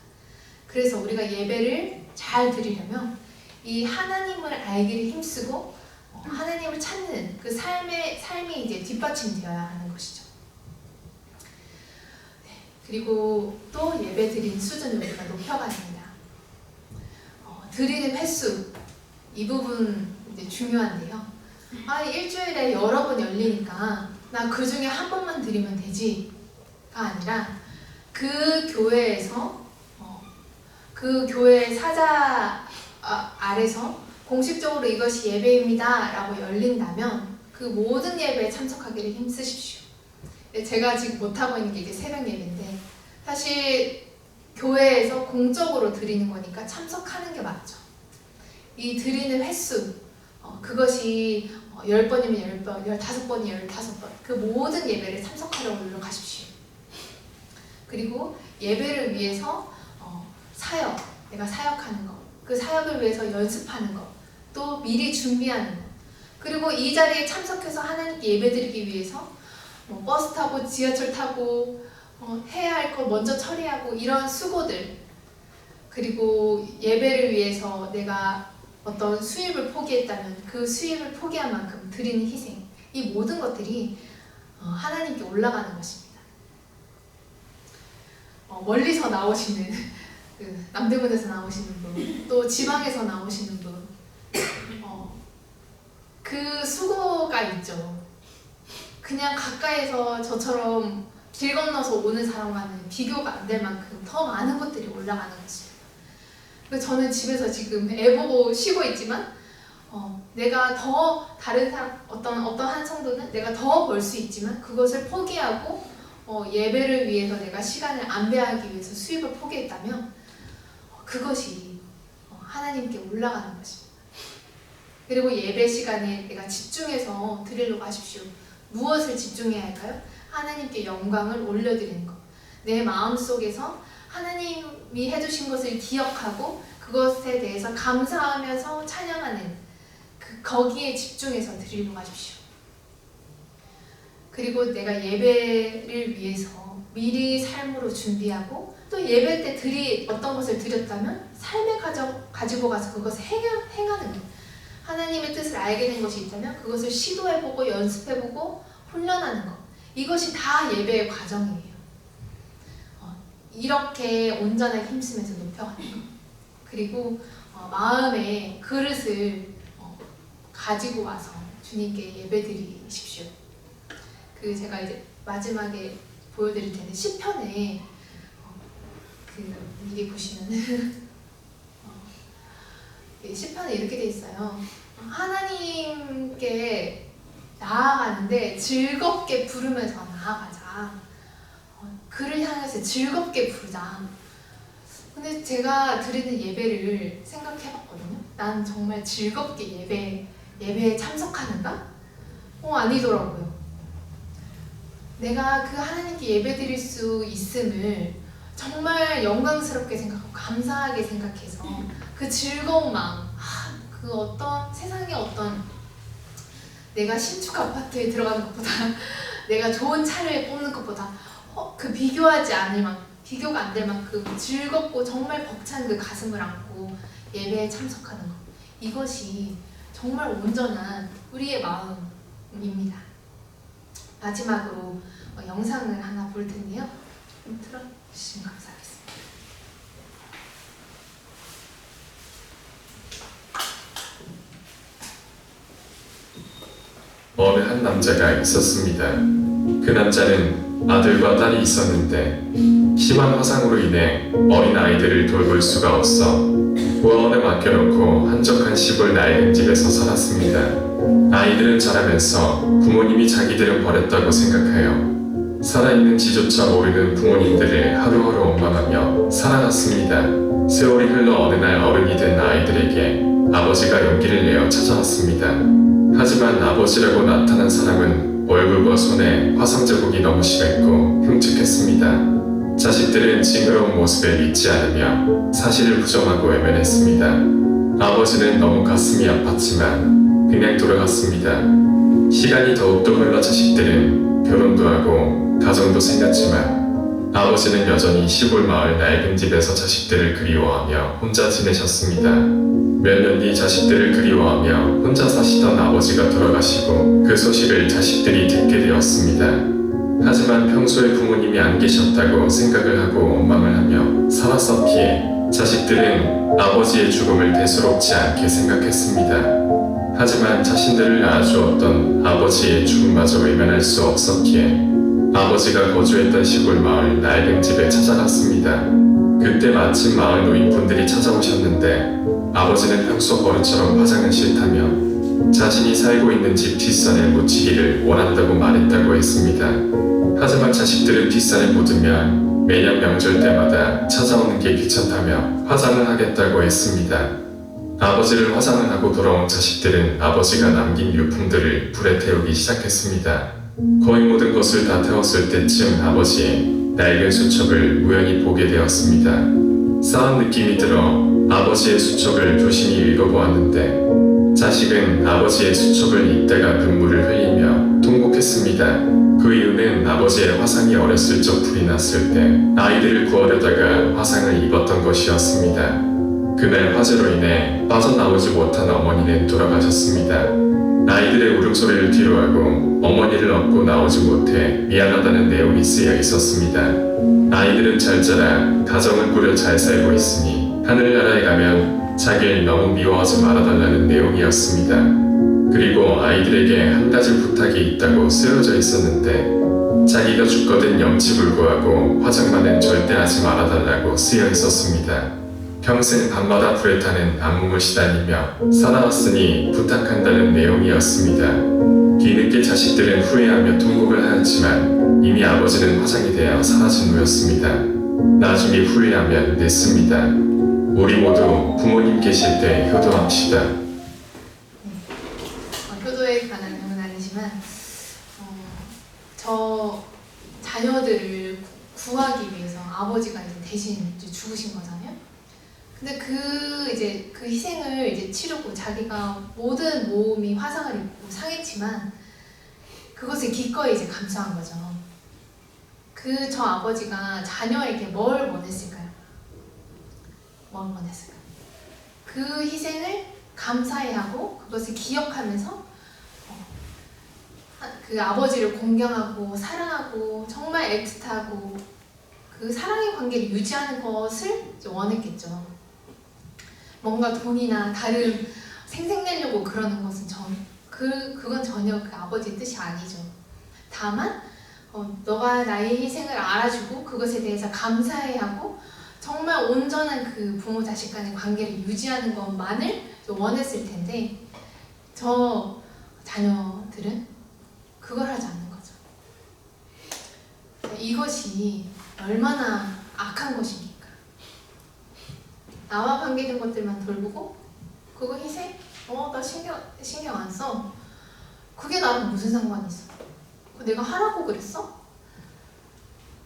Speaker 1: 그래서 우리가 예배를 잘 드리려면 이 하나님을 알기를 힘쓰고 하나님을 찾는 그 삶이 이제 뒷받침되어야 하는 것이죠. 네, 그리고 또 예배 드리는 수준을 우리가 높여가야 합니다. 드리는 횟수, 이 부분 이제 중요한데요. 일주일에 여러 번 열리니까 나 그 중에 한 번만 드리면 되지가 아니라 그 교회에서 그 교회 사자 아래서 공식적으로 이것이 예배입니다 라고 열린다면 그 모든 예배에 참석하기를 힘쓰십시오. 제가 지금 못하고 있는 게 이제 새벽 예배인데 사실 교회에서 공적으로 드리는 거니까 참석하는 게 맞죠. 이 드리는 횟수, 그것이 10번이면 10번, 15번이면 15번, 그 모든 예배를 참석하려고 노력하십시오. 그리고 예배를 위해서 사역, 내가 사역하는 것, 그 사역을 위해서 연습하는 것, 또 미리 준비하는 것, 그리고 이 자리에 참석해서 하나님께 예배드리기 위해서 버스 타고 지하철 타고 해야 할 걸 먼저 처리하고 이런 수고들, 그리고 예배를 위해서 내가 어떤 수입을 포기했다면 그 수입을 포기한 만큼 드리는 희생, 이 모든 것들이 하나님께 올라가는 것입니다. 멀리서 나오시는 남대문에서 나오시는 분, 또 지방에서 나오시는 분, 그 수고가 있죠. 그냥 가까이서 저처럼 길 건너서 오는 사람과는 비교가 안 될 만큼 더 많은 것들이 올라가는 거지. 저는 집에서 지금 애 보고 쉬고 있지만 내가 더 다른 사람 어떠한 성도는 내가 더 벌 수 있지만 그것을 포기하고 예배를 위해서 내가 시간을 안배하기 위해서 수입을 포기했다면 그것이 하나님께 올라가는 것입니다. 그리고 예배 시간에 내가 집중해서 드리려고 하십시오. 무엇을 집중해야 할까요? 하나님께 영광을 올려드리는 것. 내 마음속에서 하나님이 해주신 것을 기억하고 그것에 대해서 감사하면서 찬양하는 거기에 집중해서 드리려고 하십시오. 그리고 내가 예배를 위해서 미리 삶으로 준비하고 또 예배 때 어떤 것을 드렸다면 삶에 가지고 가서 그것을 행하는 것. 하나님의 뜻을 알게 된 것이 있다면 그것을 시도해보고 연습해보고 훈련하는 것. 이것이 다 예배의 과정이에요. 이렇게 온전하게 힘쓰면서 높여가는 것. 그리고 마음의 그릇을 가지고 와서 주님께 예배드리십시오. 제가 이제 마지막에 보여드릴 텐데 시편에 이게 보시면은 시편에 이렇게 돼 있어요. 하나님께 나아가는데 즐겁게 부르면서 나아가자. 그를 향해서 즐겁게 부르자. 근데 제가 드리는 예배를 생각해봤거든요. 난 정말 즐겁게 예배에 참석하는가? 아니더라고요. 내가 그 하나님께 예배드릴 수 있음을 정말 영광스럽게 생각하고 감사하게 생각해서 그 즐거운 마음, 그 세상의 내가 신축 아파트에 들어가는 것보다 내가 좋은 차를 뽑는 것보다 그 비교가 안 될 만큼 즐겁고 정말 벅찬 그 가슴을 안고 예배에 참석하는 것. 이것이 정말 온전한 우리의 마음입니다. 마지막으로 영상을 하나 볼 텐데요. 좀 틀어주시면 감사하겠습니다.
Speaker 2: 어느 한 남자가 있었습니다. 그 남자는 아들과 딸이 있었는데 심한 화상으로 인해 어린 아이들을 돌볼 수가 없어 고아원에 맡겨놓고 한적한 시골 낡은 집에서 살았습니다. 아이들은 자라면서 부모님이 자기들을 버렸다고 생각하여 살아있는 지조차 모르는 부모님들을 하루하루 원망하며 살아갔습니다. 세월이 흘러 어느 날 어른이 된 아이들에게 아버지가 용기를 내어 찾아왔습니다. 하지만 아버지라고 나타난 사람은 얼굴과 손에 화상 자국이 너무 심했고 흉측했습니다. 자식들은 징그러운 모습에 믿지 않으며 사실을 부정하고 외면했습니다. 아버지는 너무 가슴이 아팠지만 그냥 돌아갔습니다. 시간이 더욱더 흘러 자식들은 결혼도 하고 가정도 생겼지만 아버지는 여전히 시골 마을 낡은 집에서 자식들을 그리워하며 혼자 지내셨습니다. 몇 년 뒤 자식들을 그리워하며 혼자 사시던 아버지가 돌아가시고 그 소식을 자식들이 듣게 되었습니다. 하지만 평소에 부모님이 안 계셨다고 생각을 하고 원망을 하며 살았었기에 자식들은 아버지의 죽음을 대수롭지 않게 생각했습니다. 하지만 자신들을 낳아주었던 아버지의 죽음마저 외면할 수 없었기에 아버지가 거주했던 시골 마을 낡은 집에 찾아갔습니다. 그때 마침 마을 노인분들이 찾아오셨는데 아버지는 평소 버릇처럼 화장은 싫다며 자신이 살고 있는 집 뒷산에 묻히기를 원한다고 말했다고 했습니다. 하지만 자식들은 뒷산에 묻으면 매년 명절 때마다 찾아오는 게 귀찮다며 화장을 하겠다고 했습니다. 아버지를 화장을 하고 돌아온 자식들은 아버지가 남긴 유품들을 불에 태우기 시작했습니다. 거의 모든 것을 다 태웠을 때쯤 아버지의 낡은 수첩을 우연히 보게 되었습니다. 싸한 느낌이 들어 아버지의 수첩을 조심히 읽어보았는데 자식은 아버지의 수첩을 읽다가 눈물을 흘리며 통곡했습니다. 그 이유는 아버지의 화상이 어렸을 적 불이 났을 때 아이들을 구하려다가 화상을 입었던 것이었습니다. 그날 화재로 인해 빠져나오지 못한 어머니는 돌아가셨습니다. 아이들의 울음소리를 뒤로하고 어머니를 업고 나오지 못해 미안하다는 내용이 쓰여 있었습니다. 아이들은 잘 자라 가정을 꾸려 잘 살고 있으니 하늘나라에 가면 자기를 너무 미워하지 말아달라는 내용이었습니다. 그리고 아이들에게 한 가지 부탁이 있다고 쓰여져 있었는데 자기가 죽거든 영치불구하고 화장만은 절대 하지 말아달라고 쓰여 있었습니다. 평생 밤마다 불에 타는 악몽을 시다니며 살아왔으니 부탁한다는 내용이었습니다. 뒤늦게 자식들은 후회하며 통곡을 하였지만 이미 아버지는 화장이 되어 사라진 후였습니다. 나중에 후회하면 늦습니다. 우리 모두 부모님 계실 때 효도합시다.
Speaker 1: 효도에 관한 내용은 아니지만 저 자녀들을 구하기 위해서 아버지가 이제 대신 이제 죽으신 거잖아요. 근데 그 희생을 이제 치르고 자기가 모든 몸이 화상을 입고 상했지만 그것을 기꺼이 이제 감수한 거죠. 저 아버지가 자녀에게 뭘 원했을까요? 뭘 원했을까요? 그 희생을 감사해하고 그것을 기억하면서 그 아버지를 공경하고 사랑하고 정말 애틋하고 그 사랑의 관계를 유지하는 것을 원했겠죠. 뭔가 돈이나 다른 생색내려고 그러는 것은 그건 전혀 그 아버지의 뜻이 아니죠. 다만 너가 나의 희생을 알아주고 그것에 대해서 감사해하고 정말 온전한 그 부모 자식 간의 관계를 유지하는 것만을 원했을 텐데 저 자녀들은 그걸 하지 않는 거죠. 이것이 얼마나 악한 것입니까? 나와 관계된 것들만 돌보고 그거 희생? 나 신경 안 써. 그게 나랑 무슨 상관이 있어? 내가 하라고 그랬어?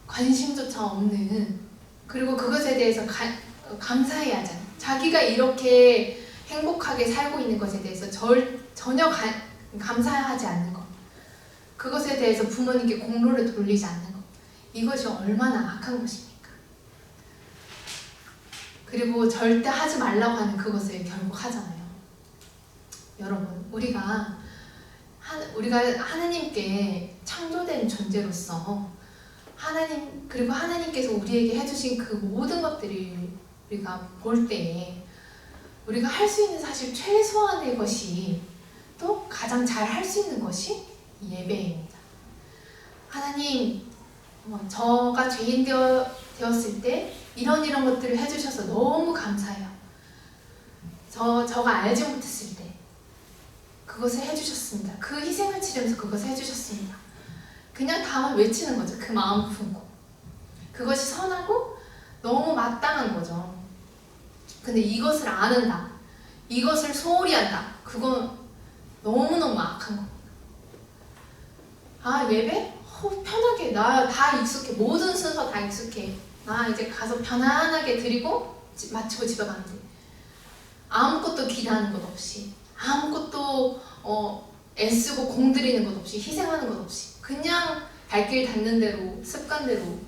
Speaker 1: 관심조차 없는, 그리고 그것에 대해서 감사해야 하잖아. 자기가 이렇게 행복하게 살고 있는 것에 대해서 전혀 감사하지 않는 것, 그것에 대해서 부모님께 공로를 돌리지 않는 것, 이것이 얼마나 악한 것입니까? 그리고 절대 하지 말라고 하는 그것을 결국 하잖아요. 여러분, 우리가 하나님께 창조된 존재로서 그리고 하나님께서 우리에게 해주신 그 모든 것들을 우리가 볼 때에 우리가 할 수 있는 사실 최소한의 것이 또 가장 잘 할 수 있는 것이 예배입니다. 하나님, 저가 죄인 되었을 때 이런 것들을 해주셔서 너무 감사해요. 저가 알지 못했을 때 그것을 해주셨습니다. 그 희생을 치르면서 그것을 해주셨습니다. 그냥 다만 외치는 거죠. 그 마음 품고. 그것이 선하고 너무 마땅한 거죠. 근데 이것을 안 한다, 이것을 소홀히 한다, 그건 너무너무 악한 겁니다. 예배? 편하게, 나 다 익숙해, 모든 순서 다 익숙해, 나 이제 가서 편안하게 드리고 마치고 집에 가면 돼. 아무것도 기대하는 것 없이, 아무것도 애쓰고 공들이는 것 없이, 희생하는 것 없이 그냥 발길 닿는 대로 습관대로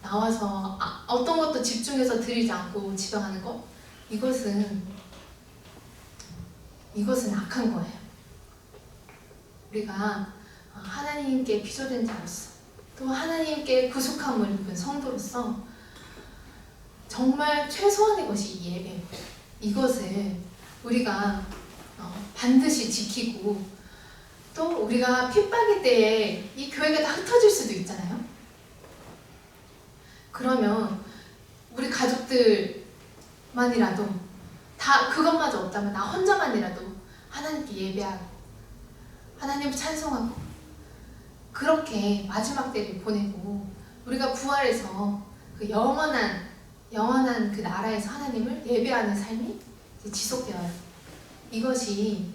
Speaker 1: 나와서 어떤 것도 집중해서 드리지 않고 집에 가는 것, 이것은 악한 거예요. 우리가 하나님께 피조된 자로서, 또 하나님께 구속함을 입은 성도로서 정말 최소한의 것이 예배입니다. 이것을 우리가 반드시 지키고, 또 우리가 핍박일 때에 이 교회가 다 흩어질 수도 있잖아요. 그러면 우리 가족들만이라도 다 그것마저 없다면 나 혼자만이라도 하나님께 예배하고 하나님을 찬송하고 그렇게 마지막 때를 보내고 우리가 부활해서 그 영원한 그 나라에서 하나님을 예배하는 삶이 지속되어요. 이것이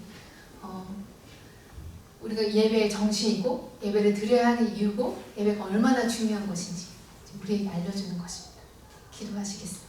Speaker 1: 우리가 예배의 정신이고 예배를 드려야 하는 이유고 예배가 얼마나 중요한 것인지 우리에게 알려주는 것입니다. 기도하시겠습니다.